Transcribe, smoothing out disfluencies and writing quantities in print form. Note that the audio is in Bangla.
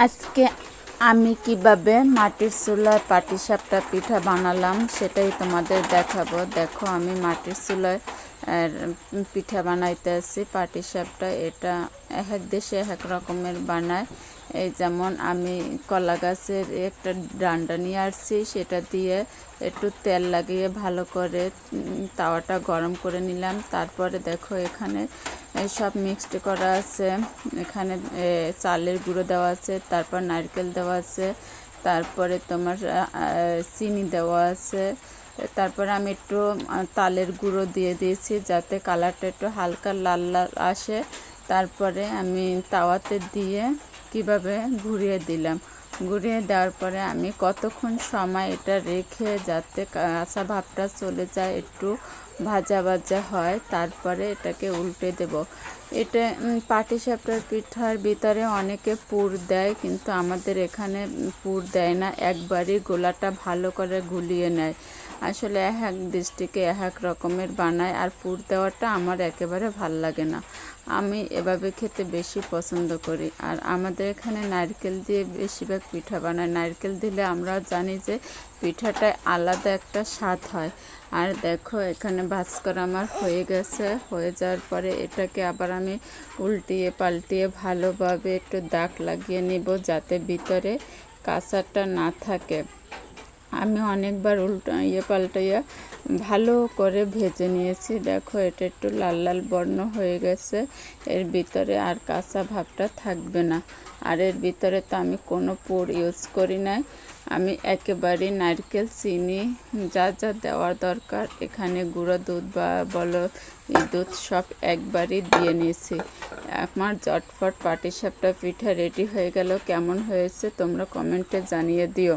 আজকে আমি কিভাবে মাটির চুলায় পাটিসাপটা পিঠা বানালাম সেটাই তোমাদের দেখাবো। দেখো আমি মাটির চুলায় পিঠা বানাইতেছি পাটিসাপটা। এটা এক এক দেশে এক এক রকমের বানায়। এই যেমন আমি কলা গাছের একটা ডান্ডা নিয়ে আসছি, সেটা দিয়ে একটু তেল লাগিয়ে ভালো করে তাওয়াটা গরম করে নিলাম। তারপরে দেখো এখানে সব মিক্সড করা আছে। এখানে চালের গুঁড়ো দেওয়া আছে, তারপর নারকেল দেওয়া আছে, তারপরে তোমার চিনি দেওয়া আছে। তারপরে আমি একটু তালের গুঁড়ো দিয়ে দিয়েছি যাতে কালারটা একটু হালকা লাল লাল আসে। তারপরে আমি তাওয়াতে দিয়ে কিভাবে ঘুরিয়ে দিলাম। ঘুরিয়ে দেওয়ার পরে আমি কতক্ষণ সময় এটা রেখে যাতে কাঁচা ভাবটা চলে যায়, একটু ভাজা ভাজা হয়, তারপরে এটাকে উল্টে দেব। এটা পাটিসাপটার পিঠার ভিতরে অনেকে পুর দেয়, কিন্তু আমাদের এখানে পুর দেয় না, একবারই গোলাটা ভালো করে গুলিয়ে নেয়। আসলে এক এক ডিস্ট্রিক্টে এক এক রকমের বানায়, আর পুর দেওয়াটা আমার একেবারে ভাল লাগে না। আমি এভাবে খেতে বেশি পছন্দ করি। আর আমাদের এখানে নারকেল দিয়ে বেশিরভাগ পিঠা বানায়। নারকেল দিলে আমরা জানি যে পিঠাটায় আলাদা একটা স্বাদ হয়। আর দেখো এখানে ভাজ করা আমার হয়ে গেছে। হয়ে যাওয়ার পরে এটাকে আবার আমি উল্টিয়ে পাল্টিয়ে ভালোভাবে একটু দাগ লাগিয়ে নিব যাতে ভিতরে কাঁচাটা না থাকে। আমি অনেকবার পাল্টাইয়া ভালো করে ভেজে নিয়েছি। দেখো এটা একটু লাল লাল বর্ণ হয়ে গেছে, এর ভিতরে আর কাঁচা ভাবটা থাকবে না। আর এর ভিতরে তো আমি কোনো পুর ইউজ করি নাই, আমি একেবারে নারকেল চিনি যা যা দেওয়ার দরকার এখানে গুঁড়ো দুধ বা বলো দুধ সব একবারই দিয়ে নিয়েছি। আমার ঝটফট পাটিসাপটা পিঠা রেডি হয়ে গেল। কেমন হয়েছে তোমরা কমেন্টে জানিয়ে দিও।